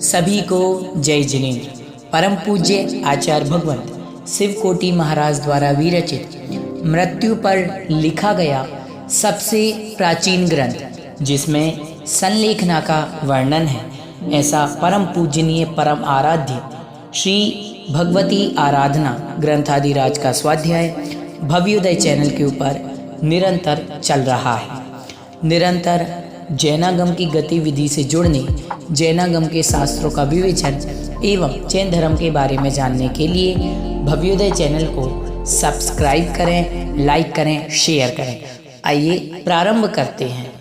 सभी को जय जिनेन्द्र। परम पूज्य आचार्य भगवंत शिवकोटि महाराज द्वारा विरचित मृत्यु पर लिखा गया सबसे प्राचीन ग्रंथ जिसमें संलेखना का वर्णन है, ऐसा परम पूजनीय परम आराध्य श्री भगवती आराधना ग्रंथादिराज का स्वाध्याय भव्योदय चैनल के ऊपर निरंतर चल रहा है। निरंतर जैनागम की गतिविधि से जुड़ने, जैनागम के शास्त्रों का विवेचन एवं जैन धर्म के बारे में जानने के लिए भव्योदय चैनल को सब्सक्राइब करें, लाइक करें, शेयर करें। आइए प्रारंभ करते हैं।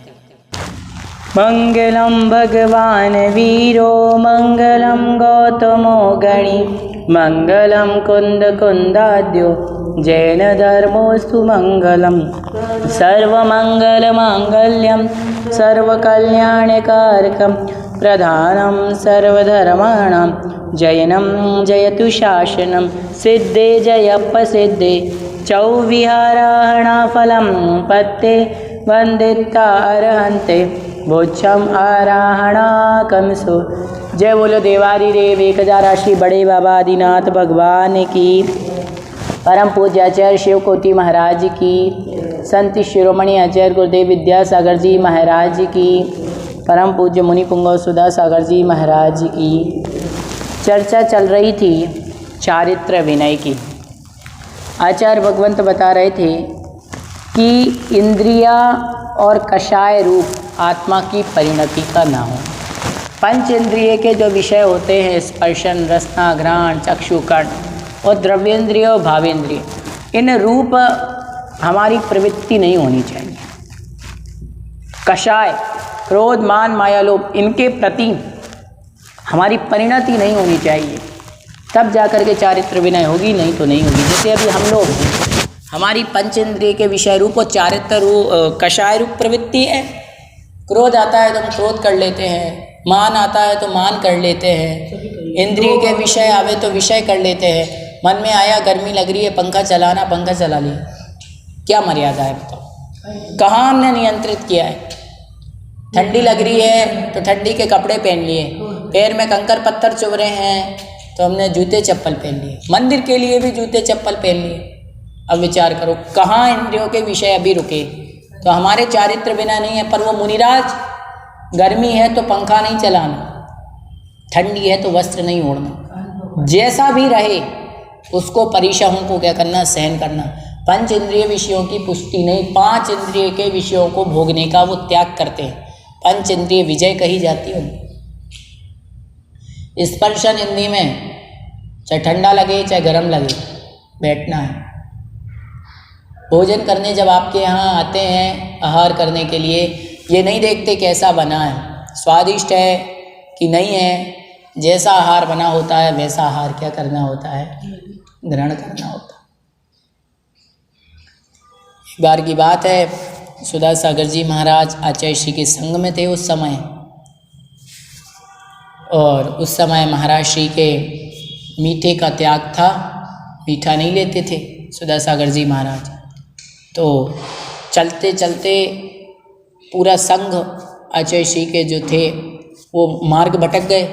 मंगलम भगवान वीरो मंगलम गौतमो गणी मंगलम कुंद कुंदाद्यो जैन धर्मोस्तु मंगलम सर्वमंगल मांगल्यम सर्वकल्याणकारकम प्रधानम सर्वधर्माणां जैनम जयतु शासनम सिद्धे जयप्रसिद्धे चौविहाराहणाफलं पत्ते वंदिता अरहंते भोक्षम आराहणाकमसो। जय बोलो देवारी देव 1000 राशि बड़े बाबा आदिनाथ भगवान की, परम पूज्य आचार्य शिवकोटि महाराज की, संत शिरोमणि आचार्य गुरुदेव विद्यासागर जी महाराज की, परम पूज्य मुनि पुंगव सुधा सागर जी महाराज की। चर्चा चल रही थी चारित्र विनय की। आचार्य भगवंत बता रहे थे कि इंद्रिया और कषाय रूप आत्मा की परिणति का ना हो। पंच इंद्रिय के जो विषय होते हैं, स्पर्शन, रसना, घ्राण, चक्षु, कर्ण और द्रव्येंद्रिय और भावेंद्रिय, इन रूप हमारी प्रवृत्ति नहीं होनी चाहिए। कषाय, क्रोध, मान, माया, लोभ, इनके प्रति हमारी परिणति नहीं होनी चाहिए, तब जाकर के चारित्र विनय होगी, नहीं तो नहीं होगी। जैसे अभी हम लोग, हमारी पंच इंद्रिय के विषय रूप और चारित्र रूप कषाय रूप प्रवृत्ति है। क्रोध आता है तो हम क्रोध कर लेते हैं, मान आता है तो मान कर लेते हैं, इंद्रिय के विषय आवे तो विषय कर लेते हैं। मन में आया गर्मी लग रही है, पंखा चलाना, पंखा चला लिया। क्या मर्यादा है बताओ? कहाँ हमने नियंत्रित किया है? ठंडी लग रही है तो ठंडी के कपड़े पहन लिए, पैर में कंकर पत्थर चुभ रहे हैं तो हमने जूते चप्पल पहन लिए, मंदिर के लिए भी जूते चप्पल पहन लिए। अब विचार करो कहाँ इंद्रियों के विषय अभी रुके। तो हमारे चारित्र बिना नहीं है। पर वो मुनिराज, गर्मी है तो पंखा नहीं चलाना, ठंडी है तो वस्त्र नहीं ओढ़ना, जैसा भी रहे उसको परिशहों को क्या करना, सहन करना। पंच इंद्रिय विषयों की पुष्टि नहीं, 5 इंद्रिय के विषयों को भोगने का वो त्याग करते हैं। पंच इंद्रिय विजय कही जाती है। स्पर्शन हिंदी में चाहे ठंडा लगे चाहे गर्म लगे, बैठना है। भोजन करने जब आपके यहाँ आते हैं आहार करने के लिए, ये नहीं देखते कैसा बना है, स्वादिष्ट है कि नहीं है। जैसा आहार बना होता है वैसा आहार क्या करना होता है, ग्रहण करना होता है। एक बार की बात है, सुधा सागर जी महाराज आचार्य श्री के संग में थे उस समय, और उस समय महाराज श्री के मीठे का त्याग था, मीठा नहीं लेते थे सुधा सागर जी महाराज। तो चलते चलते पूरा संघ आचार्य श्री के जो थे वो मार्ग भटक गए।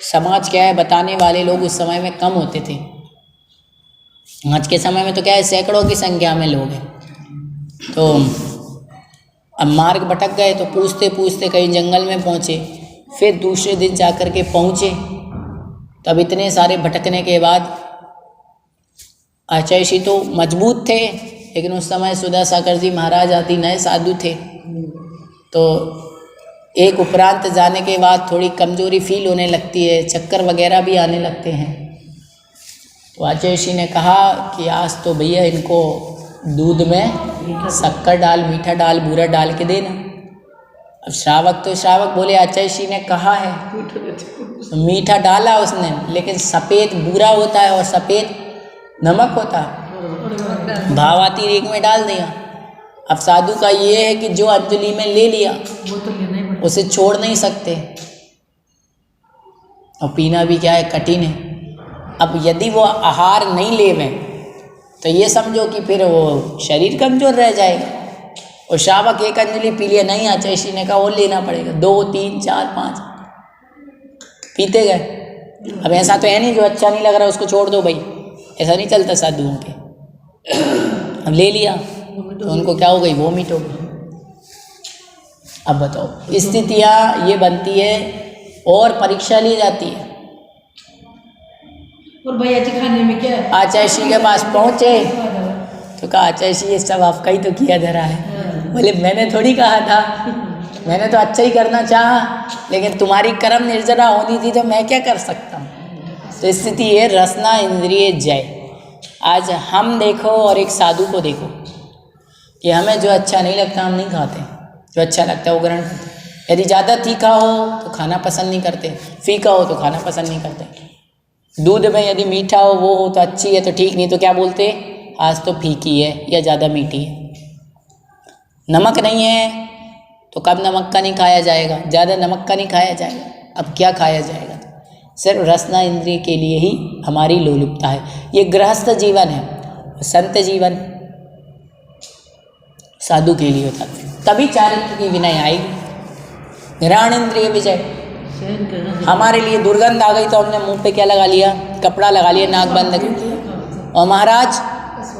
समाज क्या है, बताने वाले लोग उस समय में कम होते थे। आज के समय में तो क्या है, सैकड़ों की संख्या में लोग हैं। तो अब मार्ग भटक गए तो पूछते पूछते कहीं जंगल में पहुँचे, फिर दूसरे दिन जाकर के पहुँचे। तब इतने सारे भटकने के बाद आचार्य श्री तो मजबूत थे, लेकिन उस समय सुधा सागर जी महाराज आदि नए साधु थे। तो एक उपरांत जाने के बाद थोड़ी कमजोरी फील होने लगती है, चक्कर वगैरह भी आने लगते हैं। तो आचार्य श्री ने कहा कि आज तो भैया इनको दूध में शक्कर डाल, मीठा डाल, बूरा डाल के देना। अब श्रावक तो श्रावक बोले आचार्य श्री ने कहा है, तो मीठा डाला उसने, लेकिन सफ़ेद बूरा होता है और सफ़ेद नमक होता है, भावाती रेख में डाल दिया। अब साधु का ये है कि जो अंजलि में ले लिया उसे छोड़ नहीं सकते, और पीना भी क्या है, कठिन है। अब यदि वो आहार नहीं लेवें तो ये समझो कि फिर वो शरीर कमजोर रह जाएगा। और श्रावक एक अंजलि पी लिया, नहीं आचार्य श्री ने कहा और लेना पड़ेगा, 2, 3, 4, 5। पीते गए। अब ऐसा तो है नहीं जो अच्छा नहीं लग रहा उसको छोड़ दो भाई, ऐसा नहीं चलता साधुओं के। अब ले लिया तो उनको क्या हो गई, वोमिट हो गई। अब बताओ, स्थितियाँ ये बनती है और परीक्षा ली जाती है। और भैया जी खाने में क्या है? आचार्य के पास पहुँचे तो कहा, आचार्य ये सब आपका ही तो किया धरा है। बोले मैंने थोड़ी कहा था, मैंने तो अच्छा ही करना चाहा, लेकिन तुम्हारी कर्म निर्जरा होनी थी तो मैं क्या कर सकता हूँ। तो स्थिति है रसना इंद्रिय जय। आज हम देखो और एक साधु को देखो कि हमें जो अच्छा नहीं लगता हम नहीं खाते, जो अच्छा लगता है वो ग्रहण करते। यदि ज़्यादा तीखा हो तो खाना पसंद नहीं करते, फीका हो तो खाना पसंद नहीं करते। दूध में यदि मीठा हो वो हो तो अच्छी है तो ठीक, नहीं तो क्या बोलते, आज तो फीकी है या ज़्यादा मीठी है। नमक नहीं है तो कब नमक का नहीं खाया जाएगा, ज़्यादा नमक का नहीं खाया जाएगा, अब क्या खाया जाएगा। सिर्फ रसना इंद्रिय के लिए ही हमारी लोलुपता है। ये गृहस्थ जीवन है, संत जीवन साधु के लिए होता है। तभी चारित्र की विनय आएगी। घ्राण इंद्रिय विजय। हमारे लिए दुर्गंध आ गई तो हमने मुंह पे क्या लगा लिया, कपड़ा लगा लिया, नाक बंद कर दिया। और महाराज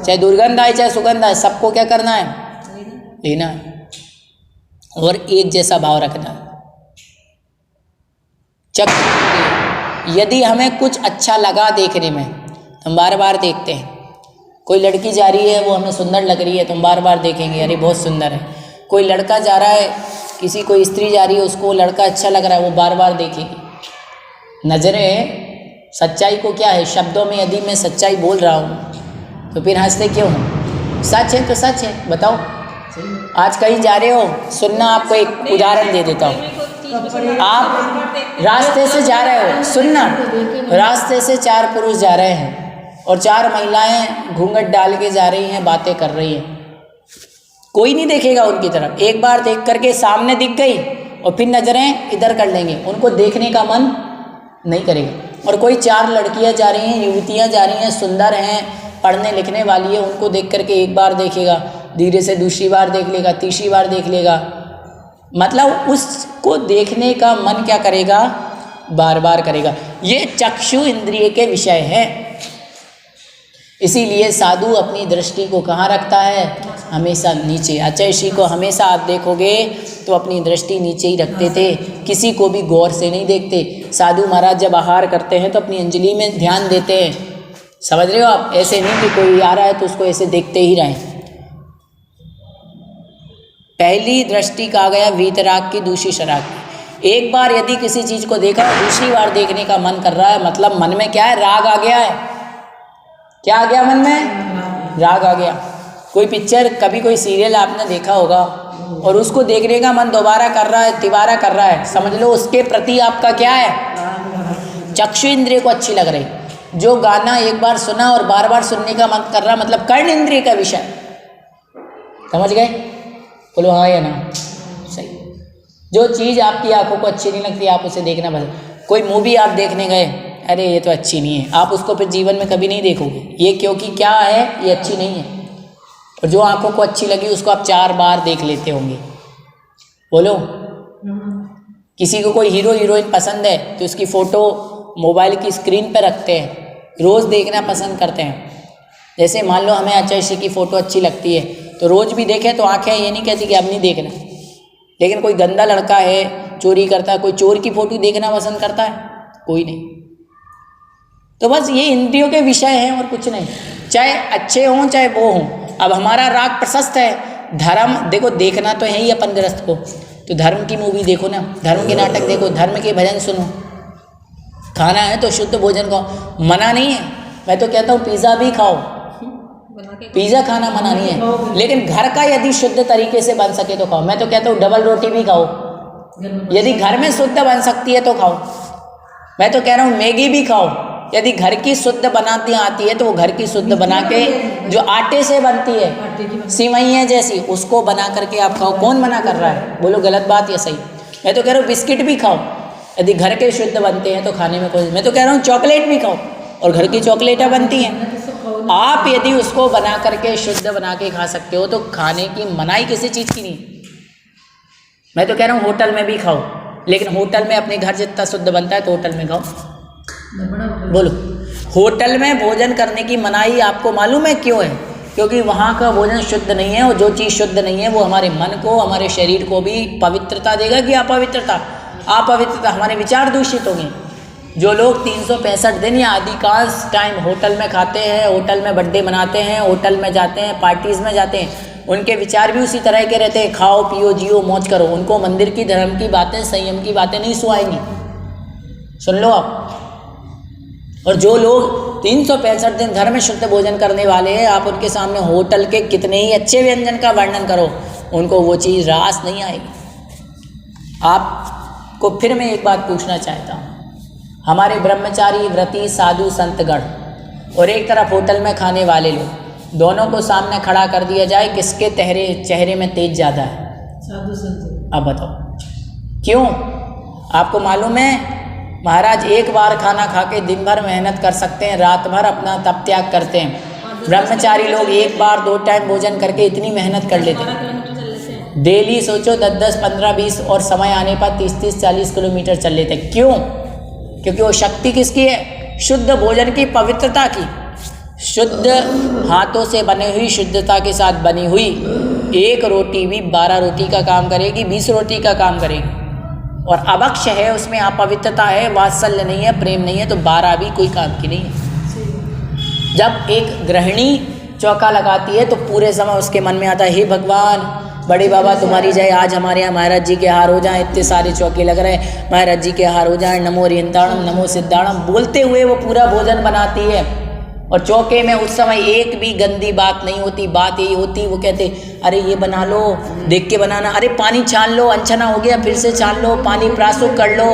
चाहे दुर्गंध आए चाहे सुगंध आए, सबको क्या करना है, लेना है और एक जैसा भाव रखना है। यदि हमें कुछ अच्छा लगा देखने में, हम बार बार देखते हैं। कोई लड़की जा रही है वो हमें सुंदर लग रही है तो हम बार बार देखेंगे, अरे बहुत सुंदर है। कोई लड़का जा रहा है, किसी कोई स्त्री जा रही है, उसको लड़का अच्छा लग रहा है, वो बार बार देखेगी। नजरें सच्चाई को क्या है, शब्दों में यदि मैं सच्चाई बोल रहा हूँ तो फिर हंसते क्यों हूँ। सच है तो सच है, बताओ। आज कहीं जा रहे हो, सुनना, आपको एक उदाहरण दे देता हूँ। आप रास्ते से जा रहे हो, सुनना, रास्ते से 4 पुरुष जा रहे हैं और 4 महिलाएं घूंघट डाल के जा रही हैं, बातें कर रही हैं। कोई नहीं देखेगा उनकी तरफ, एक बार देख करके सामने दिख गई और फिर नजरें इधर कर लेंगे, उनको देखने का मन नहीं करेगा। और कोई 4 लड़कियां जा रही हैं, युवतियां जा रही हैं, सुंदर हैं, पढ़ने लिखने वाली है, उनको देख करके एक बार देखेगा, धीरे से दूसरी बार देख लेगा, तीसरी बार देख लेगा। मतलब उसको देखने का मन क्या करेगा, बार बार करेगा। ये चक्षु इंद्रिय के विषय है। इसीलिए साधु अपनी दृष्टि को कहाँ रखता है, हमेशा नीचे। आचार्य को हमेशा आप देखोगे तो अपनी दृष्टि नीचे ही रखते थे, किसी को भी गौर से नहीं देखते। साधु महाराज जब आहार करते हैं तो अपनी अंजलि में ध्यान देते हैं, समझ रहे हो आप। ऐसे नहीं कि कोई आ रहा है तो उसको ऐसे देखते ही रहें। पहली दृष्टि कहा गया वीतराग की, दूसरी शराग की। एक बार यदि किसी चीज़ को देखा और दूसरी बार देखने का मन कर रहा है, मतलब मन में क्या है, राग आ गया है। क्या आ गया मन में, राग आ गया। कोई पिक्चर, कभी कोई सीरियल आपने देखा होगा और उसको देखने का मन दोबारा कर रहा है, तिबारा कर रहा है, समझ लो उसके प्रति आपका क्या है, चक्षु इंद्रिय को अच्छी लग रही। जो गाना एक बार सुना और बार बार सुनने का मन कर रहा, मतलब कर्ण इंद्रिय का विषय। समझ गए, बोलो हाँ या ना, सही। जो चीज़ आपकी आंखों को अच्छी नहीं लगती आप उसे देखना पसंद। कोई मूवी आप देखने गए, अरे ये तो अच्छी नहीं है, आप उसको फिर जीवन में कभी नहीं देखोगे। ये क्योंकि क्या है, ये अच्छी नहीं है। और जो आंखों को अच्छी लगी उसको आप 4 बार देख लेते होंगे। बोलो, किसी को कोई हीरो हीरोइन पसंद है तो उसकी फ़ोटो मोबाइल की स्क्रीन पर रखते हैं, रोज़ देखना पसंद करते हैं। जैसे मान लो हमें आचार्य की फ़ोटो अच्छी लगती है तो रोज़ भी देखें तो आंखें ये नहीं कहती कि अब नहीं देखना। लेकिन कोई गंदा लड़का है, चोरी करता है, कोई चोर की फ़ोटो देखना पसंद करता है, कोई नहीं। तो बस ये इंद्रियों के विषय हैं और कुछ नहीं, चाहे अच्छे हों चाहे वो हों। अब हमारा राग प्रशस्त है, धर्म देखो, देखना तो है ही अपन गृहस्थ को, तो धर्म की मूवी देखो ना, धर्म के नाटक देखो, धर्म के भजन सुनो। खाना है तो शुद्ध भोजन खाओ, मना नहीं है। मैं तो कहता हूँ पिज़्ज़ा भी खाओ, पिज़्ज़ा खाना मना नहीं है, लेकिन घर का यदि शुद्ध तरीके से बन सके तो खाओ। मैं तो कहता हूँ डबल रोटी भी खाओ, यदि घर में शुद्ध बन सकती है तो खाओ। मैं तो कह रहा हूँ मैगी भी खाओ, यदि घर की शुद्ध बनाती आती है तो वो घर की शुद्ध बना के, जो आटे से बनती है सिवैयाँ जैसी, उसको बना करके आप खाओ। कौन मना कर रहा है, बोलो गलत बात या सही। मैं तो कह रहा हूँ बिस्किट भी खाओ, यदि घर के शुद्ध बनते हैं तो खाने में कोई। मैं तो कह रहा हूँ चॉकलेट भी खाओ, और घर की चॉकलेटें बनती हैं। आप यदि उसको बना करके शुद्ध बना के खा सकते हो तो खाने की मनाही किसी चीज़ की नहीं। मैं तो कह रहा हूँ होटल में भी खाओ, लेकिन होटल में अपने घर जितना शुद्ध बनता है तो होटल में खाओ। बोलो, होटल में भोजन करने की मनाही आपको मालूम है क्यों है? क्योंकि वहाँ का भोजन शुद्ध नहीं है, और जो चीज़ शुद्ध नहीं है वो हमारे मन को, हमारे शरीर को भी पवित्रता देगा कि अपवित्रता? अपवित्रता। हमारे विचार दूषित होंगे। जो लोग 365 दिन या अधिकांश टाइम होटल में खाते हैं, होटल में बर्थडे मनाते हैं, होटल में जाते हैं, पार्टीज़ में जाते हैं, उनके विचार भी उसी तरह के रहते हैं, खाओ पियो जियो मौज करो। उनको मंदिर की, धर्म की बातें, संयम की बातें नहीं सुहाएंगी। सुन लो आप। और जो लोग 365 दिन घर में शुद्ध भोजन करने वाले हैं, आप उनके सामने होटल के कितने ही अच्छे व्यंजन का वर्णन करो, उनको वो चीज़ रास नहीं आएगी। आपको फिर मैं एक बात पूछना चाहता हूँ, हमारे ब्रह्मचारी, व्रती, साधु, संतगण और एक तरफ होटल में खाने वाले लोग, दोनों को सामने खड़ा कर दिया जाए, किसके चेहरे में तेज ज़्यादा है? साधु संत। अब बताओ क्यों? आपको मालूम है महाराज एक बार खाना खा के दिन भर मेहनत कर सकते हैं, रात भर अपना तप त्याग करते हैं। ब्रह्मचारी लोग एक बार 2 टाइम भोजन करके इतनी मेहनत कर लेते हैं। डेली सोचो 10-10, 15, 20 और समय आने पर 30-30, 40 किलोमीटर चल लेते हैं। क्यों? क्योंकि वो शक्ति किसकी है? शुद्ध भोजन की, पवित्रता की। शुद्ध हाथों से बनी हुई, शुद्धता के साथ बनी हुई एक रोटी भी 12 रोटी का काम करेगी, 20 रोटी का काम करेगी। और अभक्ष है, उसमें अपवित्रता है, वात्सल्य नहीं है, प्रेम नहीं है, तो 12 भी कोई काम की नहीं है। जब एक गृहिणी चौका लगाती है तो पूरे समय उसके मन में आता है, हे भगवान, बड़े बाबा तुम्हारी जय, आज हमारे यहाँ महाराज जी के हार हो जाएं, इतने सारे चौके लग रहे हैं, महाराज जी के हार हो जाएं, नमो रियंताणम नमो सिद्धाणम बोलते हुए वो पूरा भोजन बनाती है। और चौके में उस समय एक भी गंदी बात नहीं होती। बात यही होती, वो कहते अरे ये बना लो, देख के बनाना, अरे पानी छान लो, अनछना हो गया फिर से छान लो, पानी प्रासुक कर लो,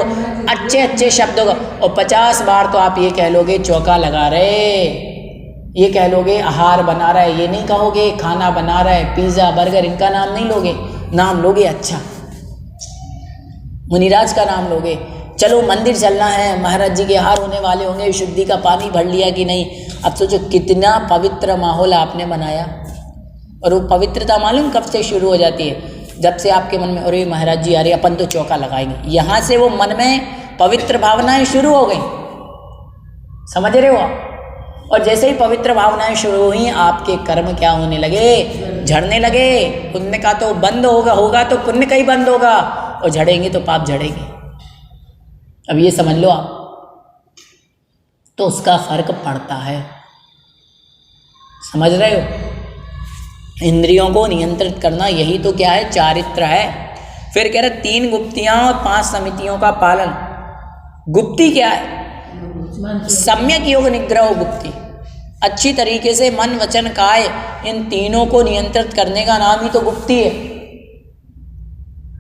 अच्छे अच्छे शब्दों का। और 50 बार तो आप ये कह लोगे चौका लगा रहे, ये कह लोगे आहार बना रहा है, ये नहीं कहोगे खाना बना रहा है, पिज़्ज़ा बर्गर इनका नाम नहीं लोगे। नाम लोगे अच्छा मुनिराज का नाम लोगे। चलो मंदिर चलना है, महाराज जी के हार होने वाले होंगे, शुद्धि का पानी भर लिया कि नहीं। अब सोचो कितना पवित्र माहौल आपने बनाया। और वो पवित्रता मालूम कब से शुरू हो जाती है? जब से आपके मन में अरे महाराज जी अरे अपन तो चौका लगाएंगे, यहाँ से वो मन में पवित्र भावनाएं शुरू हो गई। समझ रहे हो आप? और जैसे ही पवित्र भावनाएं शुरू हुई, आपके कर्म क्या होने लगे? झड़ने लगे। पुण्य का तो बंद होगा तो पुण्य का ही बंद होगा, और झड़ेंगे तो पाप झड़ेंगे। अब ये समझ लो आप, तो उसका फर्क पड़ता है। समझ रहे हो? इंद्रियों को नियंत्रित करना यही तो क्या है? चारित्र है। फिर कह रहे 3 गुप्तियां और 5 समितियों का पालन। गुप्ति क्या है? सम्यक योग निग्रह गुप्ति। अच्छी तरीके से मन वचन काय इन तीनों को नियंत्रित करने का नाम ही तो गुप्ति है।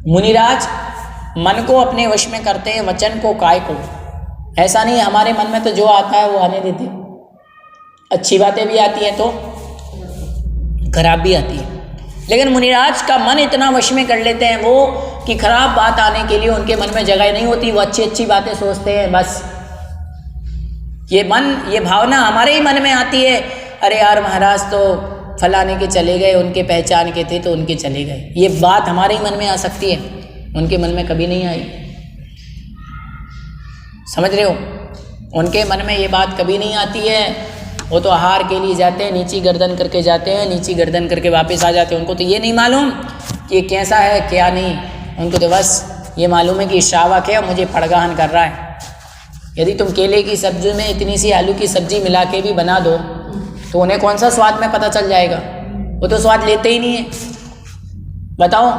मुनिराज मन को अपने वश में करते हैं, वचन को काय को। ऐसा नहीं हमारे मन में तो जो आता है वो आने देते, अच्छी बातें भी आती हैं तो खराब भी आती है। लेकिन मुनिराज का मन इतना वश में कर लेते हैं वो कि खराब बात आने के लिए उनके मन में जगह नहीं होती। वो अच्छी अच्छी बातें सोचते हैं। बस ये भावना हमारे ही मन में आती है, अरे यार महाराज तो फलाने के चले गए, उनके पहचान के थे तो उनके चले गए। ये बात हमारे ही मन में आ सकती है, उनके मन में कभी नहीं आई। समझ रहे हो? उनके मन में ये बात कभी नहीं आती है। वो तो आहार के लिए जाते हैं, नीची गर्दन करके जाते हैं, नीची गर्दन करके वापस आ जाते हैं। उनको तो ये नहीं मालूम कि ये कैसा है क्या नहीं। उनको तो बस ये मालूम है कि शावक है और मुझे फड़गाहन कर रहा है। यदि तुम केले की सब्जी में इतनी सी आलू की सब्जी मिला के भी बना दो तो उन्हें कौन सा स्वाद में पता चल जाएगा? वो तो स्वाद लेते ही नहीं है। बताओ,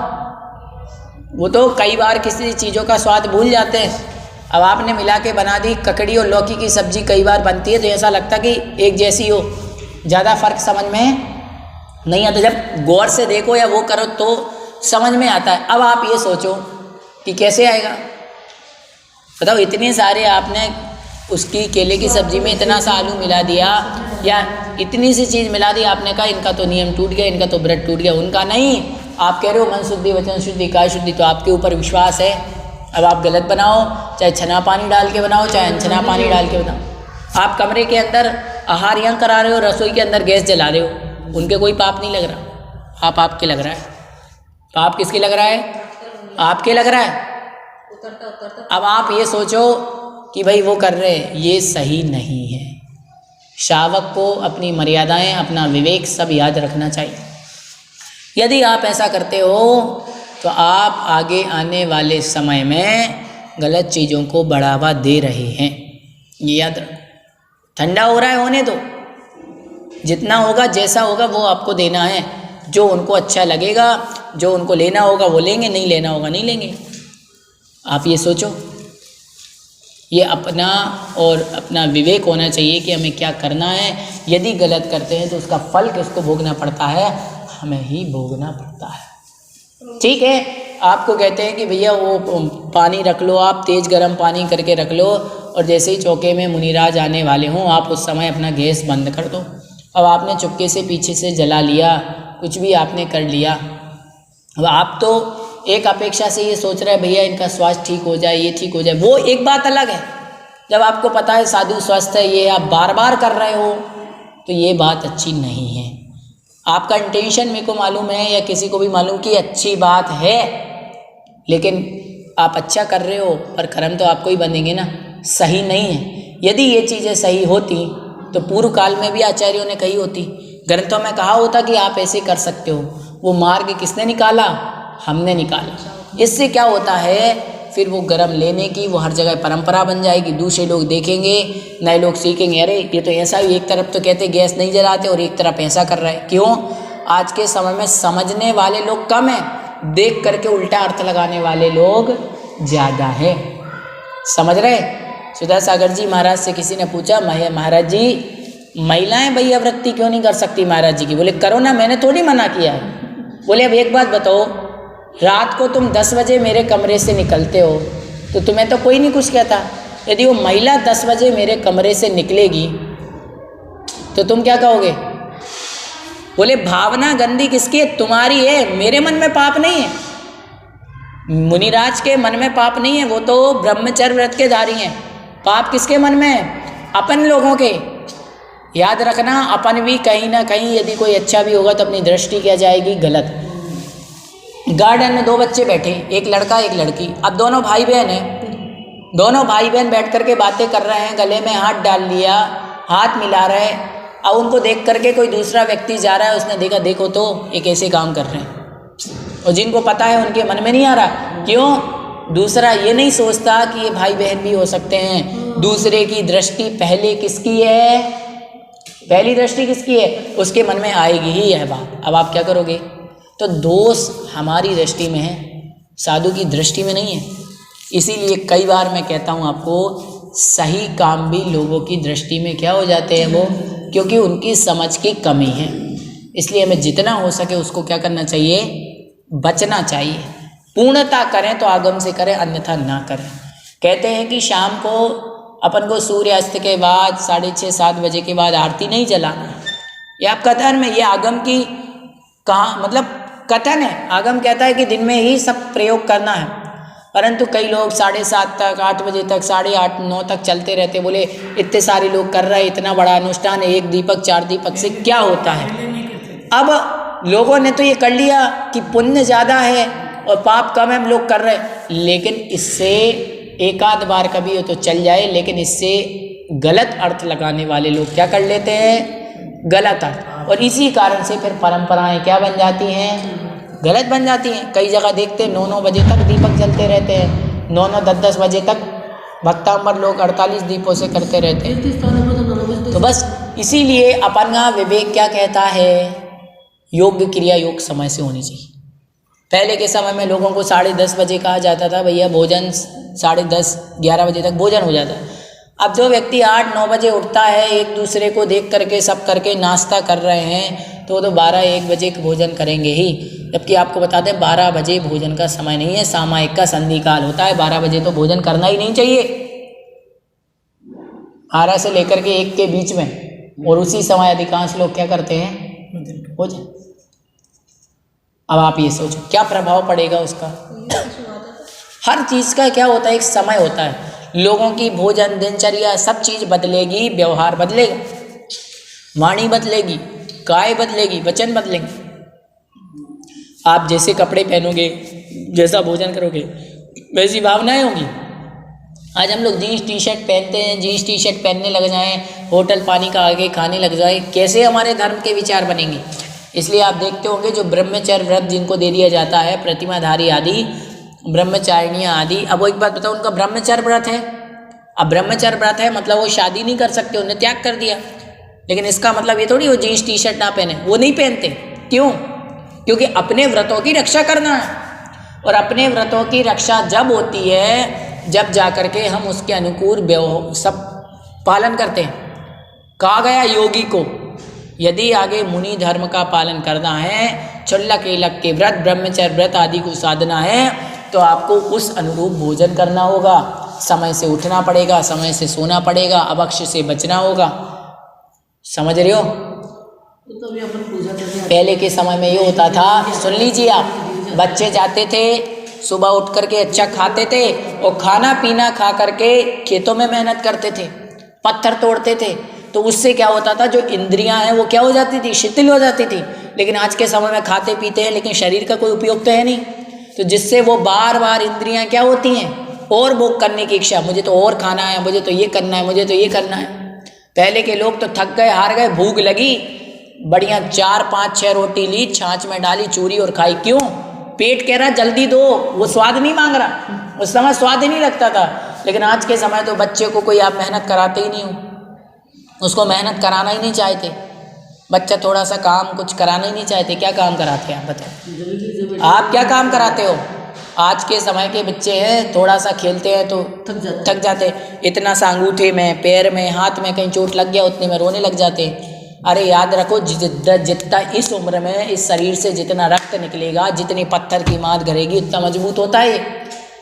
वो तो कई बार किसी चीज़ों का स्वाद भूल जाते हैं। अब आपने मिला के बना दी, ककड़ी और लौकी की सब्जी कई बार बनती है तो ऐसा लगता कि एक जैसी हो, ज़्यादा फर्क समझ में नहीं आता। जब गौर से देखो या वो करो तो समझ में आता है। अब आप ये सोचो कि कैसे आएगा? बताओ, इतने सारे आपने उसकी केले की सब्जी में इतना सा आलू मिला दिया या इतनी सी चीज़ मिला दी, आपने कहा इनका तो नियम टूट गया, इनका तो व्रत टूट गया। उनका नहीं। आप कह रहे हो मन शुद्धि वचन शुद्धि काय शुद्धि, तो आपके ऊपर विश्वास है। अब आप गलत बनाओ, चाहे छना पानी डाल के बनाओ, चाहे अनछना पानी डाल के बनाओ। आप कमरे के अंदर आहार यहाँ करा रहे हो, रसोई के अंदर गैस जला रहे हो, उनके कोई पाप नहीं लग रहा, आपके लग रहा है। पाप किसके लग रहा है? आपके लग रहा है। अब आप ये सोचो कि भाई वो कर रहे हैं, ये सही नहीं है। शावक को अपनी मर्यादाएं, अपना विवेक सब याद रखना चाहिए। यदि आप ऐसा करते हो तो आप आगे आने वाले समय में गलत चीज़ों को बढ़ावा दे रहे हैं, ये याद रखो। ठंडा हो रहा है, होने दो, जितना होगा जैसा होगा वो आपको देना है। जो उनको अच्छा लगेगा, जो उनको लेना होगा वो लेंगे, नहीं लेना होगा नहीं लेंगे। आप ये सोचो, ये अपना और अपना विवेक होना चाहिए कि हमें क्या करना है। यदि गलत करते हैं तो उसका फल किसको भोगना पड़ता है? हमें ही भोगना पड़ता है। ठीक है, आपको कहते हैं कि भैया वो पानी रख लो, आप तेज़ गर्म पानी करके रख लो, और जैसे ही चौके में मुनिराज आने वाले हों आप उस समय अपना गैस बंद कर दो। अब आपने चुपके से पीछे से जला लिया, कुछ भी आपने कर लिया। अब आप तो एक अपेक्षा से ये सोच रहे हैं भैया इनका स्वास्थ्य ठीक हो जाए, ये ठीक हो जाए, वो एक बात अलग है। जब आपको पता है साधु स्वस्थ है, ये आप बार बार कर रहे हो, तो ये बात अच्छी नहीं है। आपका इंटेंशन मेरे को मालूम है या किसी को भी मालूम कि अच्छी बात है, लेकिन आप अच्छा कर रहे हो पर कर्म तो आपको ही बंधेंगे ना, सही नहीं है। यदि ये चीज़ें सही होती तो पूर्व काल में भी आचार्यों ने कही होती, ग्रंथों में कहा होता कि आप ऐसे कर सकते हो। वो मार्ग किसने निकाला? हमने निकाला। इससे क्या होता है, फिर वो गर्म लेने की वो हर जगह परंपरा बन जाएगी। दूसरे लोग देखेंगे, नए लोग सीखेंगे, अरे ये तो ऐसा ही, एक तरफ तो कहते गैस नहीं जलाते और एक तरफ ऐसा कर रहा है। क्यों? आज के समय में समझने वाले लोग कम हैं, देख करके उल्टा अर्थ लगाने वाले लोग ज़्यादा है। समझ रहे? सुधा सागर जी महाराज से किसी ने पूछा, महाराज जी महिलाएं भैया व्रती क्यों नहीं कर सकती महाराज जी की? बोले करो ना, मैंने थोड़ी मना किया है। बोले अब एक बात बताओ, रात को तुम 10 बजे मेरे कमरे से निकलते हो तो तुम्हें तो कोई नहीं कुछ कहता। यदि वो महिला 10 बजे मेरे कमरे से निकलेगी तो तुम क्या कहोगे? बोले भावना गंदी किसकी है? तुम्हारी है, मेरे मन में पाप नहीं है, मुनिराज के मन में पाप नहीं है, वो तो ब्रह्मचर्य व्रत के धारी हैं। पाप किसके मन में है? अपन लोगों के। याद रखना, अपन भी कहीं ना कहीं यदि कोई अच्छा भी होगा तो अपनी दृष्टि क्या जाएगी? गलत। गार्डन में 2 बच्चे बैठे, एक लड़का एक लड़की। अब दोनों भाई बहन हैं, दोनों भाई बहन बैठ करके बातें कर रहे हैं, गले में हाथ डाल लिया, हाथ मिला रहे। अब उनको देख करके कोई दूसरा व्यक्ति जा रहा है, उसने देखा, देखो तो ये कैसे काम कर रहे हैं, और जिनको पता है उनके मन में नहीं आ रहा। क्यों? दूसरा ये नहीं सोचता कि ये भाई बहन भी हो सकते हैं। दूसरे की दृष्टि पहले किसकी है? पहली दृष्टि किसकी है? उसके मन में आएगी ही यह बात। अब आप क्या करोगे? तो दोष हमारी दृष्टि में है, साधु की दृष्टि में नहीं है। इसीलिए कई बार मैं कहता हूँ आपको, सही काम भी लोगों की दृष्टि में क्या हो जाते हैं वो, क्योंकि उनकी समझ की कमी है। इसलिए हमें जितना हो सके उसको क्या करना चाहिए? बचना चाहिए। पूर्णता करें तो आगम से करें, अन्यथा ना करें। कहते हैं कि शाम को अपन को सूर्यास्त के बाद 6:30-7 बजे के बाद आरती नहीं जलाना है। ये आपका धर्म है, ये आगम की कहाँ मतलब कथन है। आगम कहता है कि दिन में ही सब प्रयोग करना है, परंतु कई लोग 7:30 तक, 8 बजे तक, 8:30, 9 तक चलते रहते। बोले इतने सारे लोग कर रहे हैं, इतना बड़ा अनुष्ठान है, 1 दीपक 4 दीपक से क्या होता है? अब लोगों ने तो ये कर लिया कि पुण्य ज़्यादा है और पाप कम है, लोग कर रहे हैं। लेकिन इससे एक आध बार कभी हो तो चल जाए, लेकिन इससे गलत अर्थ लगाने वाले लोग क्या कर लेते हैं? गलत अर्थ। और इसी कारण से फिर परंपराएं क्या बन जाती हैं? गलत बन जाती हैं। कई जगह देखते हैं 9-9 बजे तक दीपक जलते रहते हैं, 9-9, 10-10 बजे तक भक्तांबर लोग 48 दीपों से करते रहते हैं। तो बस इसीलिए अपन का विवेक क्या कहता है? योग्य क्रिया योग समय से होनी चाहिए। पहले के समय में लोगों को 10:30 बजे कहा जाता था भैया भोजन 10:30, 11 बजे तक भोजन हो जाता है। अब जो व्यक्ति 8-9 बजे उठता है, एक दूसरे को देख करके सब करके नाश्ता कर रहे हैं, तो 12-1 बजे भोजन करेंगे ही। जबकि आपको बता दें 12 बजे भोजन का समय नहीं है, सामायिक का संधि काल होता है। 12 बजे तो भोजन करना ही नहीं चाहिए, 12 से लेकर के 1 के बीच में। और उसी समय अधिकांश लोग क्या करते हैं? भोजन। अब आप ये सोचो क्या प्रभाव पड़ेगा उसका। हर चीज़ का क्या होता है? एक समय होता है। लोगों की भोजन, दिनचर्या, सब चीज़ बदलेगी, व्यवहार बदलेगा, वाणी बदलेगी, काय बदलेगी, वचन बदलेंगे। आप जैसे कपड़े पहनोगे, जैसा भोजन करोगे, वैसी भावनाएं होंगी। आज हम लोग जीन्स टी शर्ट पहनते हैं, जीन्स टी शर्ट पहनने लग जाएं, होटल पानी का आगे खाने लग जाए, कैसे हमारे धर्म के विचार बनेंगे। इसलिए आप देखते होंगे जो ब्रह्मचर्य व्रत जिनको दे दिया जाता है, प्रतिमाधारी आदि, ब्रह्मचारिणियाँ आदि। अब वो एक बात बताओ, उनका ब्रह्मचर्य व्रत है। अब ब्रह्मचर्य व्रत है मतलब वो शादी नहीं कर सकते, उन्हें त्याग कर दिया। लेकिन इसका मतलब ये थोड़ी वो जीन्स टी शर्ट ना पहने, वो नहीं पहनते। क्यों? क्योंकि अपने व्रतों की रक्षा करना है, और अपने व्रतों की रक्षा जब होती है जब जाकर के हम उसके अनुकूल सब पालन करते हैं। कहा गया योगी को यदि आगे मुनि धर्म का पालन करना है, क्षुल्लक एलक के व्रत, ब्रह्मचर्य व्रत आदि को साधना है, तो आपको उस अनुरूप भोजन करना होगा, समय से उठना पड़ेगा, समय से सोना पड़ेगा, अभक्ष्य से बचना होगा। समझ रहे हो? तो अभी अपन पूजा करते पहले के समय में ये होता था, सुन लीजिए आप, बच्चे जाते थे सुबह उठ करके अच्छा खाते थे और खाना पीना खा करके खेतों में मेहनत करते थे, पत्थर तोड़ते थे, तो उससे क्या होता था, जो इंद्रियां हैं वो क्या हो जाती थी, शिथिल हो जाती थी। लेकिन आज के समय में खाते पीते हैं लेकिन शरीर का कोई उपयोग तो है नहीं, तो जिससे वो बार बार इंद्रियां क्या होती हैं, और भोग करने की इच्छा, मुझे तो और खाना है, मुझे तो ये करना है, मुझे तो ये करना है। पहले के लोग तो थक गए, हार गए, भूख लगी, बढ़िया 4 5 6 रोटी ली, छाछ में डाली, चूरी और खाई। क्यों? पेट कह रहा जल्दी दो, वो स्वाद नहीं मांग रहा, उस समय स्वाद ही नहीं लगता था। लेकिन आज के समय तो बच्चे को कोई आप मेहनत कराते ही नहीं हो, उसको मेहनत कराना ही नहीं चाहते। बच्चा थोड़ा सा काम कुछ कराना ही नहीं चाहते। क्या काम कराते हैं आप बताओ, आप क्या काम कराते हो? आज के समय के बच्चे हैं, थोड़ा सा खेलते हैं तो थक जाते, इतना सा अंगूठे में, पैर में, हाथ में कहीं चोट लग गया उतने में रोने लग जाते हैं। अरे याद रखो, जितना इस उम्र में इस शरीर से जितना रक्त निकलेगा, जितनी पत्थर की मांद घरेगी उतना मजबूत होता है।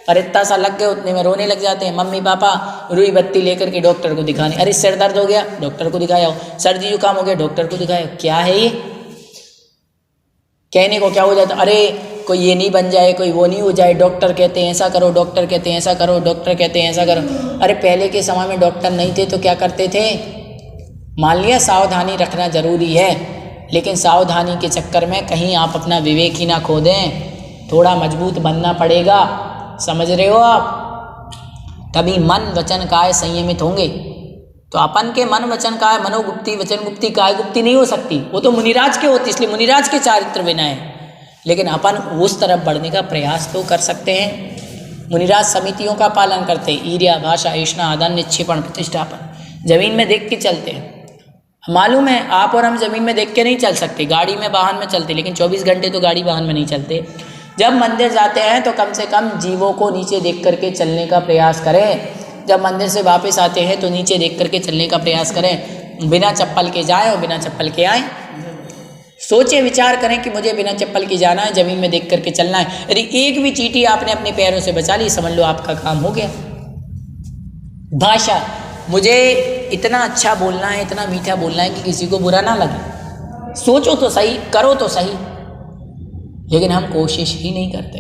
और इतना सा लग गया उतने में रोने लग जाते हैं। मम्मी पापा रुई बत्ती लेकर के डॉक्टर को दिखाने, अरे सिर दर्द हो गया डॉक्टर को दिखाया, सर्दी जुकाम हो गया डॉक्टर को दिखाया। क्या है ये? कहने को क्या हो जाता, अरे कोई ये नहीं बन जाए, कोई वो नहीं हो जाए, डॉक्टर कहते हैं ऐसा करो, डॉक्टर कहते हैं ऐसा करो, डॉक्टर कहते हैं ऐसा करो। अरे पहले के समय में डॉक्टर नहीं थे तो क्या करते थे? मान लिया सावधानी रखना जरूरी है, लेकिन सावधानी के चक्कर में कहीं आप अपना विवेक ही ना खो दें। थोड़ा मजबूत बनना पड़ेगा, समझ रहे हो आप? तभी मन वचन काय संयमित होंगे। तो अपन के मन वचन काय, मनोगुप्ती वचन गुप्ती काय गुप्ती नहीं हो सकती, वो तो मुनिराज के होती, इसलिए मुनिराज के चारित्र विनय है। लेकिन अपन उस तरफ बढ़ने का प्रयास तो कर सकते हैं। मुनिराज समितियों का पालन करते हैं, ईर्या भाषा ऐष्णा आदान निक्षेपण प्रतिष्ठापन, जमीन में देख के चलते हैं। मालूम है आप और हम जमीन में देख के नहीं चल सकते, गाड़ी में वाहन में चलते, लेकिन 24 घंटे तो गाड़ी वाहन में नहीं चलते। जब मंदिर जाते हैं तो कम से कम जीवों को नीचे देख करके चलने का प्रयास करें। जब मंदिर से वापस आते हैं तो नीचे देख करके चलने का प्रयास करें, बिना चप्पल के जाएं और बिना चप्पल के आएँ। सोचे विचार करें कि मुझे बिना चप्पल के जाना है, ज़मीन में देख करके चलना है। यदि एक भी चींटी आपने अपने पैरों से बचा ली, समझ लो आपका काम हो गया। भाषा, मुझे इतना अच्छा बोलना है, इतना मीठा बोलना है कि किसी को बुरा ना लगे। सोचो तो सही, करो तो सही, लेकिन हम कोशिश ही नहीं करते।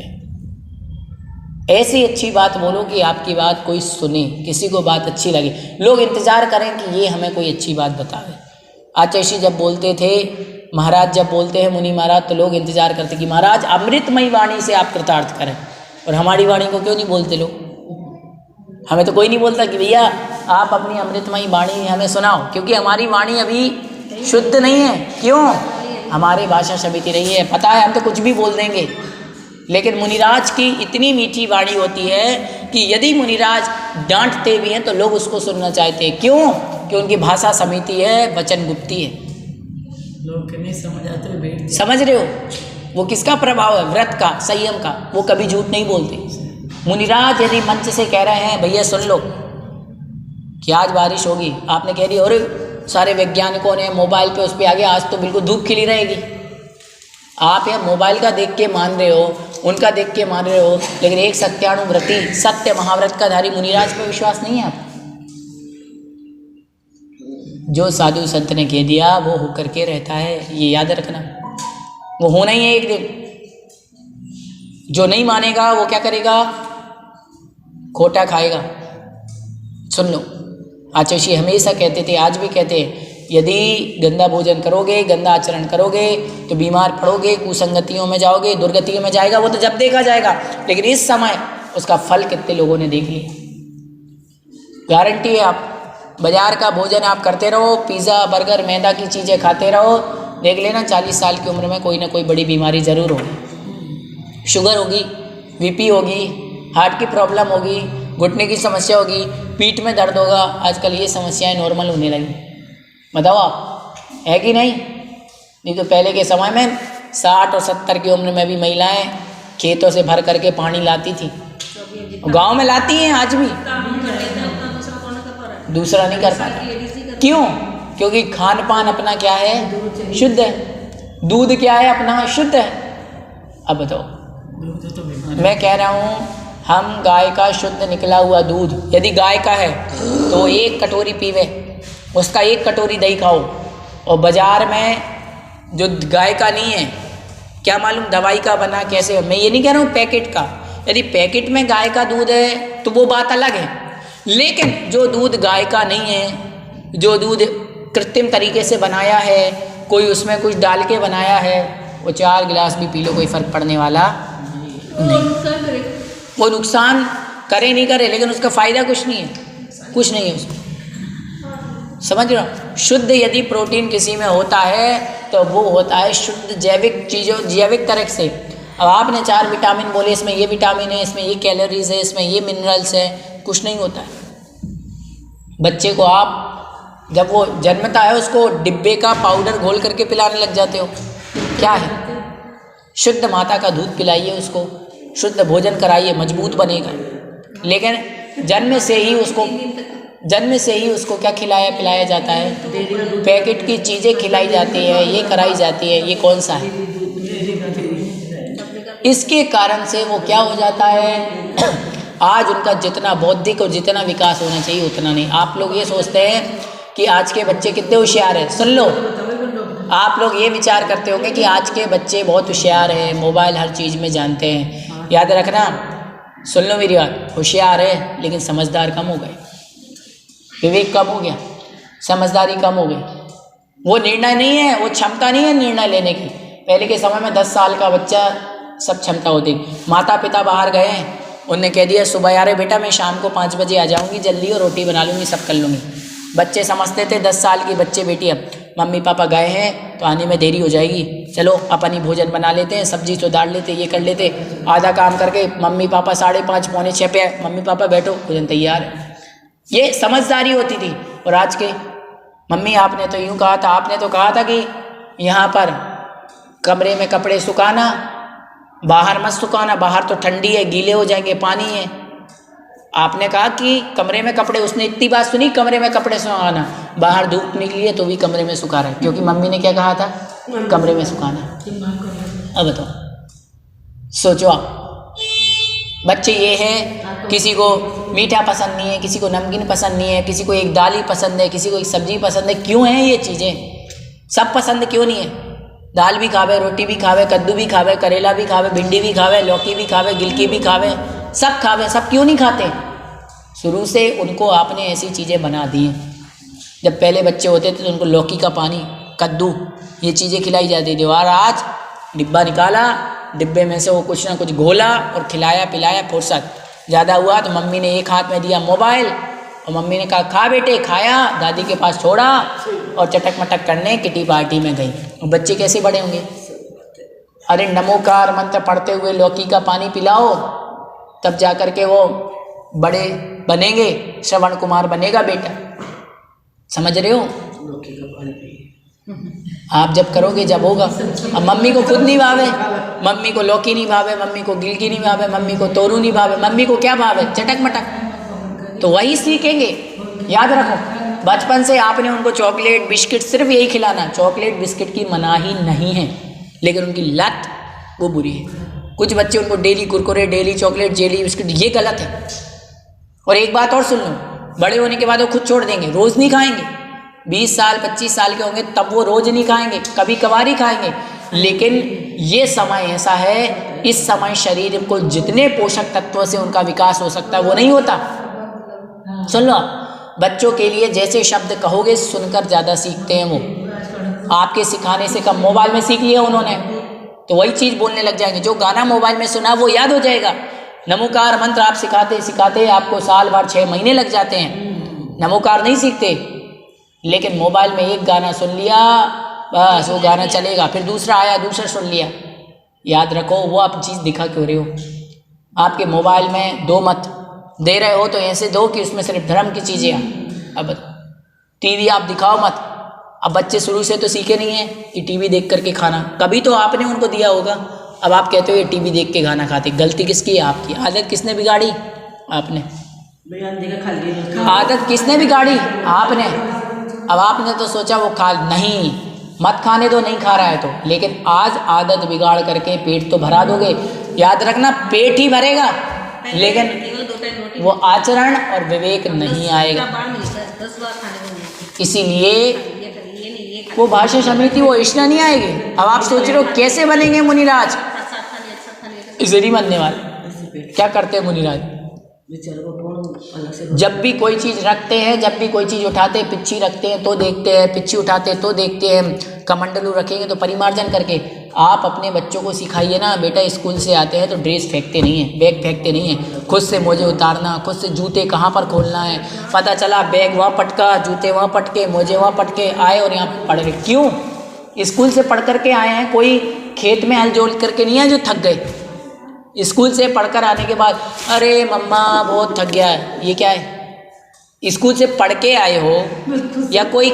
ऐसी अच्छी बात बोलो कि आपकी बात कोई सुने, किसी को बात अच्छी लगे, लोग इंतजार करें कि ये हमें कोई अच्छी बात बतावे। आचार्य जब बोलते थे, महाराज जब बोलते हैं, मुनि महाराज, तो लोग इंतजार करते कि महाराज अमृतमयी वाणी से आप कृतार्थ करें। और हमारी वाणी को क्यों नहीं बोलते लोग? हमें तो कोई नहीं बोलता कि भैया आप अपनी अमृतमयी वाणी हमें सुनाओ, क्योंकि हमारी वाणी अभी शुद्ध नहीं है। क्यों? हमारी भाषा शबित रही है। पता है हम तो कुछ भी बोल देंगे, लेकिन मुनिराज की इतनी मीठी वाणी होती है कि यदि मुनिराज डांटते भी हैं तो लोग उसको सुनना चाहते हैं। क्यों? कि उनकी भाषा समिति है, वचन गुप्ती है। लोग नहीं समझ आते, समझ रहे हो? वो किसका प्रभाव है? व्रत का, संयम का। वो कभी झूठ नहीं बोलते। मुनिराज यदि मंच से कह रहे हैं भैया सुन लो कि आज बारिश होगी, आपने कह दिया और सारे वैज्ञानिकों ने मोबाइल पे उस पर आ गया आज तो बिल्कुल धूप खिली रहेगी। आप यह मोबाइल का देख के मान रहे हो, उनका देख के मान रहे हो, लेकिन एक सत्यानुव्रती सत्य महाव्रत का धारी मुनिराज पे विश्वास नहीं है आप। जो साधु संत ने कह दिया वो होकर के रहता है, ये याद रखना। वो होना ही है एक दिन। जो नहीं मानेगा वो क्या करेगा? खोटा खाएगा। सुन लो, आचार्य हमेशा कहते थे, आज भी कहते हैं, यदि गंदा भोजन करोगे, गंदा आचरण करोगे तो बीमार पड़ोगे, कुसंगतियों में जाओगे, दुर्गतियों में जाएगा, वो तो जब देखा जाएगा। लेकिन इस समय उसका फल कितने लोगों ने देख लिया। गारंटी है, आप बाजार का भोजन आप करते रहो, पिज़्ज़ा बर्गर मैदा की चीज़ें खाते रहो, देख लेना 40 साल की उम्र में कोई ना कोई बड़ी बीमारी ज़रूर होगी। शुगर होगी, बीपी होगी, हार्ट की प्रॉब्लम होगी, घुटने की समस्या होगी, पीठ में दर्द होगा। आजकल ये समस्याएं नॉर्मल होने लगी। बताओ आप, है कि नहीं? नहीं तो पहले के समय में 60 और 70 की उम्र में भी महिलाएं खेतों से भर करके पानी लाती थी। गांव में लाती हैं आज भी, दूसरा नहीं कर पाता। क्यों? क्योंकि खान पान अपना क्या है? शुद्ध है। दूध क्या है? अपना शुद्ध है। अब बताओ, मैं कह रहा हूँ हम गाय का शुद्ध निकला हुआ दूध यदि गाय का है तो 1 कटोरी पीवे, उसका 1 कटोरी दही खाओ। और बाजार में जो गाय का नहीं है, क्या मालूम दवाई का बना कैसे हो। मैं ये नहीं कह रहा हूँ पैकेट का, यदि पैकेट में गाय का दूध है तो वो बात अलग है, लेकिन जो दूध गाय का नहीं है, जो दूध कृत्रिम तरीके से बनाया है, कोई उसमें कुछ डाल के बनाया है, वो 4 गिलास भी पी लो कोई फ़र्क पड़ने वाला नहीं। वो नुकसान करे नहीं करे, लेकिन उसका फ़ायदा कुछ नहीं है, कुछ नहीं है उसमें। समझ रहे हो? शुद्ध यदि प्रोटीन किसी में होता है तो वो होता है शुद्ध जैविक चीज़ों, जैविक तरह से। अब आपने 4 विटामिन बोले, इसमें ये विटामिन है, इसमें ये कैलोरीज है, इसमें ये मिनरल्स हैं, कुछ नहीं होता है। बच्चे को आप जब वो जन्मता है उसको डिब्बे का पाउडर घोल करके पिलाने लग जाते हो, क्या है? शुद्ध माता का दूध पिलाइए उसको, शुद्ध भोजन कराइए, मजबूत बनेगा। लेकिन जन्म से ही उसको क्या खिलाया पिलाया जाता है? पैकेट की चीज़ें खिलाई जाती है, ये कराई जाती है, ये कौन सा है? इसके कारण से वो क्या हो जाता है, आज उनका जितना बौद्धिक और जितना विकास होना चाहिए उतना नहीं। आप लोग ये सोचते हैं कि आज के बच्चे कितने होशियार हैं। सुन लो, आप लोग ये विचार करते होंगे कि आज के बच्चे बहुत होशियार हैं, मोबाइल हर चीज़ में जानते हैं। याद रखना, सुन लो मेरी बात, होशियार है लेकिन समझदार कम हो गए, विवेक कम हो गया, समझदारी कम हो गई। वो निर्णय नहीं है, वो क्षमता नहीं है निर्णय लेने की। पहले के समय में 10 साल का बच्चा सब क्षमता होती। माता पिता बाहर गए, उनने कह दिया सुबह आ रहे बेटा, मैं शाम को 5 बजे आ जाऊंगी जल्दी और रोटी बना लूँगी, सब कर लूँगी। बच्चे समझते थे 10 साल की बच्चे बेटी अब मम्मी पापा गए हैं तो आने में देरी हो जाएगी, चलो अपन ही भोजन बना लेते हैं, सब्जी तो डाल लेते, ये कर लेते। आधा काम करके मम्मी पापा 5:30 पौने 6 पे मम्मी पापा बैठो भोजन तैयार है। ये समझदारी होती थी। और आज के मम्मी आपने तो यूँ कहा था, आपने तो कहा था कि यहाँ पर कमरे में कपड़े सुखाना, बाहर मत सुखाना, बाहर तो ठंडी है, गीले हो जाएंगे, पानी है। आपने कहा कि कमरे में कपड़े, उसने इतनी बात सुनी कमरे में कपड़े सुखाना, बाहर धूप निकली है तो भी कमरे में सुखा रहा है, क्योंकि मम्मी ने क्या कहा था, कमरे में सुखाना। अब बताओ, सोचो आप, बच्चे ये हैं, किसी को मीठा पसंद नहीं है, किसी को नमकीन पसंद नहीं है, किसी को एक दाल ही पसंद है, किसी को एक सब्जी पसंद है। क्यों है ये चीज़ें? सब पसंद क्यों नहीं है? दाल भी खावे, रोटी भी खावे, कद्दू भी खावे, करेला भी खावे, भिंडी भी खावे, लौकी भी खावे, गिलकी भी खावे, सब खावे, सब क्यों नहीं खाते? शुरू से उनको आपने ऐसी चीज़ें बना दी हैं। जब पहले बच्चे होते थे तो उनको लौकी का पानी, कद्दू, ये चीज़ें खिलाई जाती थी। और आज डिब्बा निकाला, डिब्बे में से वो कुछ ना कुछ घोला और खिलाया पिलाया। फुर्सत ज़्यादा हुआ तो मम्मी ने एक हाथ में दिया मोबाइल और मम्मी ने कहा खा बेटे, खाया, दादी के पास छोड़ा और चटक मटक करने किटी पार्टी में गई। और बच्चे कैसे बड़े होंगे? अरे नमोकार मंत्र पढ़ते हुए लौकी का पानी पिलाओ, तब जा कर के वो बड़े बनेंगे, श्रवण कुमार बनेगा बेटा। समझ रहे हो? आप जब करोगे जब होगा। अब मम्मी को खुद नहीं भावे, मम्मी को लौकी नहीं भावे, मम्मी को गिलकी नहीं भावे, मम्मी को तोरू नहीं भावे, मम्मी को क्या भावे? चटक मटक। तो वही सीखेंगे। याद रखो, बचपन से आपने उनको चॉकलेट बिस्किट सिर्फ यही खिलाना। चॉकलेट बिस्किट की मनाही नहीं है, लेकिन उनकी लत वो बुरी है। कुछ बच्चे उनको daily Kurkure, daily chocolate, daily biscuit, ये गलत है। और एक बात और सुन लो, बड़े होने के बाद वो खुद छोड़ देंगे, रोज़ नहीं खाएंगे। 20 साल 25 साल के होंगे तब वो रोज़ नहीं खाएंगे, कभी कभार ही खाएंगे। लेकिन ये समय ऐसा है, इस समय शरीर को जितने पोषक तत्वों से उनका विकास हो सकता है वो नहीं होता। सुन लो, बच्चों के लिए जैसे शब्द कहोगे सुनकर ज़्यादा सीखते हैं वो। आपके सिखाने से कम मोबाइल में सीख लिया उन्होंने तो वही चीज़ बोलने लग जाएंगे। जो गाना मोबाइल में सुना वो याद हो जाएगा, नमोकार मंत्र आप सिखाते सिखाते आपको साल भर 6 महीने लग जाते हैं, नमोकार नहीं सीखते। लेकिन मोबाइल में एक गाना सुन लिया, बस वो गाना चलेगा, फिर दूसरा आया, दूसरा सुन लिया। याद रखो, वो आप चीज़ दिखा क्यों रहे हो? आपके मोबाइल में दो मत, दे रहे हो तो ऐसे दो कि उसमें सिर्फ धर्म की चीज़ें आए। अब टीवी आप दिखाओ मत। अब बच्चे शुरू से तो सीखे नहीं हैं कि टीवी देख करके खाना, कभी तो आपने उनको दिया होगा। अब आप कहते हो ये टीवी देख के खाना खाते, गलती किसकी है? आपकी। आदत किसने बिगाड़ी? आपने। आदत किसने बिगाड़ी? आपने। अब आपने तो सोचा वो खा, नहीं मत खाने दो, नहीं खा रहा है तो, लेकिन आज आदत बिगाड़ करके पेट तो भरा दोगे। याद रखना, पेट ही भरेगा लेकिन वो आचरण और विवेक नहीं आएगा। इसीलिए वो भाषा समिति, वो इच्छा नहीं आएगी। अब आप सोच रहे हो कैसे बनेंगे मुनिराज? इसे नहीं बनने वाले। क्या करते हैं मुनिराज? जब भी कोई चीज़ रखते हैं, जब भी कोई चीज़ उठाते हैं, पिच्ची रखते हैं तो देखते हैं, पिच्ची उठाते हैं तो देखते हैं, कमंडलू रखेंगे तो परिमार्जन करके। आप अपने बच्चों को सिखाइए ना, बेटा स्कूल से आते हैं तो ड्रेस फेंकते नहीं है, बैग फेंकते नहीं है, खुद से मोजे उतारना, खुद से जूते कहाँ पर खोलना है। पता चला बैग वहाँ पटका, जूते वहाँ पटके, मोजे वहाँ पटके, आए और यहाँ पढ़ रहे। क्यों? स्कूल से पढ़ करके आए हैं, कोई खेत में हल जोल करके नहीं है जो थक गए। स्कूल से पढ़कर आने के बाद अरे मम्मा बहुत थक गया है, ये क्या है? स्कूल से पढ़ के आए हो या कोई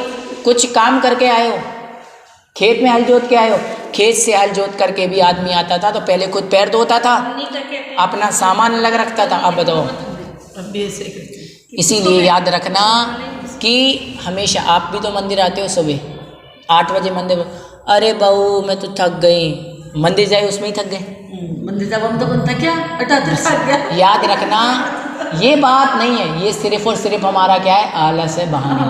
कुछ काम करके आए हो? खेत में हल जोत के आए हो? खेत से हल जोत करके भी आदमी आता था तो पहले खुद पैर धोता था, अपना सामान अलग रखता था। अब बताओ। इसीलिए याद रखना कि हमेशा, आप भी तो मंदिर आते हो सुबह 8 बजे मंदिर। अरे बहू मैं तो थक गई, मंदिर जाए उसमें ही थक गए। मंदिर जब हम तो बनता क्या थक गया। याद रखना, ये बात नहीं है, ये सिर्फ और सिर्फ हमारा क्या है? आलस है, बहाने।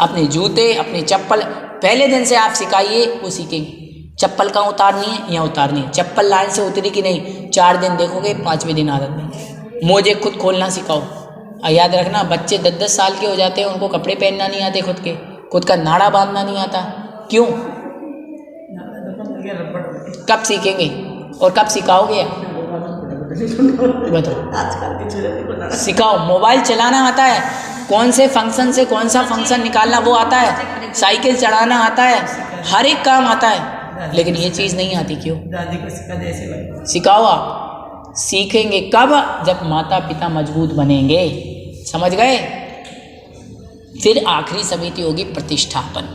अपने जूते, अपनी चप्पल पहले दिन से आप सिखाइए, वो सीखेंगे। चप्पल कहाँ उतारनी है? यहाँ उतारनी है। चप्पल लाइन से उतरी कि नहीं, 4 दिन देखोगे, 5वें दिन आदत नहीं। मोजे खुद खोलना सिखाओ। और याद रखना, बच्चे 10-10 साल के हो जाते हैं, उनको कपड़े पहनना नहीं आते, खुद का नाड़ा बांधना नहीं आता। क्यों? कब सीखेंगे और कब सिखाओगे? बताओ। सिखाओ। मोबाइल चलाना आता है, कौन से फंक्शन से कौन सा फंक्शन निकालना वो आता है, साइकिल चढ़ाना आता है, हर एक काम आता है, लेकिन ये चीज़ नहीं आती। क्यों? दादी को सिखा दे ऐसे। सिखाओ। आप सीखेंगे कब? जब माता पिता मजबूत बनेंगे। समझ गए? फिर आखिरी समिति होगी प्रतिष्ठापन।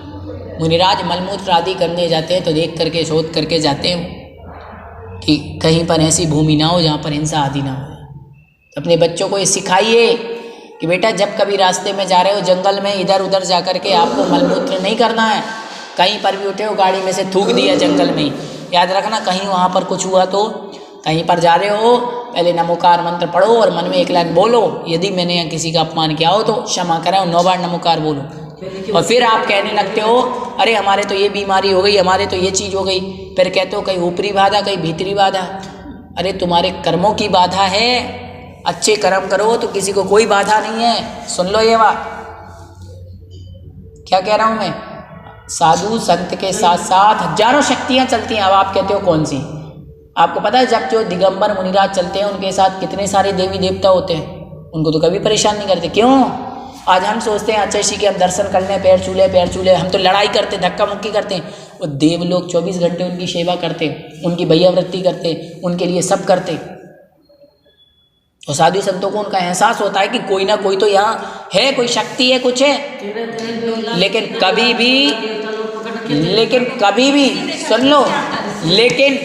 मुनिराज मलमूत्र आदि करने जाते हैं तो देख करके, शोध करके जाते हैं कि कहीं पर ऐसी भूमि ना हो जहाँ पर हिंसा आदि ना हो। अपने बच्चों को ये सिखाइए कि बेटा जब कभी रास्ते में जा रहे हो, जंगल में इधर उधर जा कर के आपको मलमूत्र नहीं करना है। कहीं पर भी उठे हो, गाड़ी में से थूक दिया जंगल में, याद रखना कहीं वहाँ पर कुछ हुआ तो, कहीं पर जा रहे हो पहले नमोकार मंत्र पढ़ो और मन में 1 लाइन बोलो, यदि मैंने किसी का अपमान किया हो तो क्षमा करें, 9 बार नमोकार बोलो। और फिर आप कहने लगते हो अरे हमारे तो ये बीमारी हो गई, हमारे तो ये चीज़ हो गई। फिर कहते हो कहीं ऊपरी बाधा, कहीं भीतरी बाधा। अरे तुम्हारे कर्मों की बाधा है। अच्छे कर्म करो तो किसी को कोई बाधा नहीं है। सुन लो ये बात, क्या कह रहा हूँ मैं। साधु संत के साथ साथ हजारों शक्तियाँ चलती हैं। अब आप कहते हो कौन सी? आपको पता है जब जो दिगंबर मुनिराज चलते हैं उनके साथ कितने सारे देवी देवता होते हैं, उनको तो कभी परेशान नहीं करते। क्यों? आज हम सोचते हैं अच्छा इसी के हम दर्शन कर लें, पैर छू ले, हम तो लड़ाई करते, धक्का मुक्की करते हैं। वो देव लोग 24 घंटे उनकी सेवा करते, उनकी भैयावृत्ति करते, उनके लिए सब करते। और साधु संतों को उनका एहसास होता है कि कोई ना कोई तो यहाँ है, कोई शक्ति है, कुछ है। लेकिन कभी भी सुन लो, लेकिन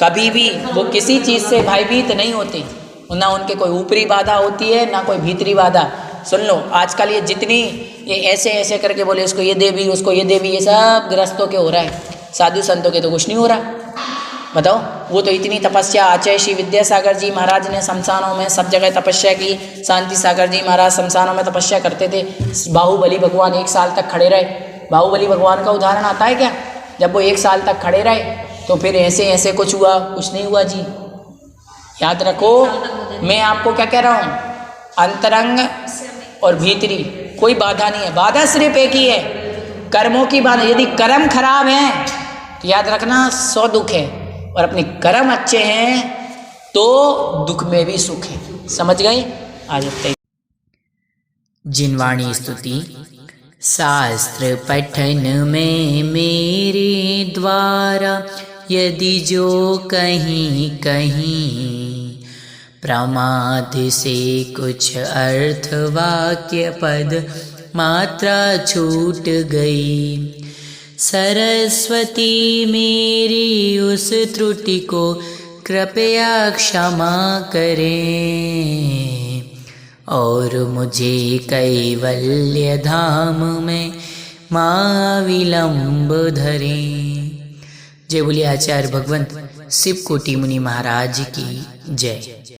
कभी भी वो किसी चीज़ से भयभीत नहीं होते। ना उनके कोई ऊपरी बाधा होती है, ना कोई भीतरी बाधा। सुन लो, आजकल ये जितनी ये ऐसे करके बोले इसको ये देवी, उसको ये देवी, ये सब गृहस्थों के हो रहा है। साधु संतों के तो कुछ नहीं हो रहा। बताओ, वो तो इतनी तपस्या, आचार्य श्री विद्यासागर जी महाराज ने शमशानों में सब जगह तपस्या की। शांति सागर जी महाराज शमशानों में तपस्या करते थे। बाहुबली भगवान 1 साल तक खड़े रहे। बाहुबली भगवान का उदाहरण आता है क्या? जब वो 1 साल तक खड़े रहे तो फिर ऐसे कुछ हुआ? कुछ नहीं हुआ जी। याद रखो, मैं आपको क्या कह रहा हूँ, अंतरंग और भीतरी कोई बाधा नहीं है। बाधा सिर्फ एक ही है, कर्मों की बाधा। यदि कर्म खराब हैं तो याद रखना 100 दुख है, और अपने कर्म अच्छे हैं तो दुख में भी सुख है। समझ गए? आज तक जिनवाणी स्तुति। शास्त्र पठन में मेरे द्वारा यदि जो कहीं कहीं प्रमाद से कुछ अर्थ वाक्य पद मात्रा छूट गई, सरस्वती मेरी उस त्रुटि को कृपया क्षमा करें और मुझे कैवल्य धाम में महाविलंब धरें। जय बोलिए आचार्य भगवंत शिव कोटि मुनि महाराज की जय।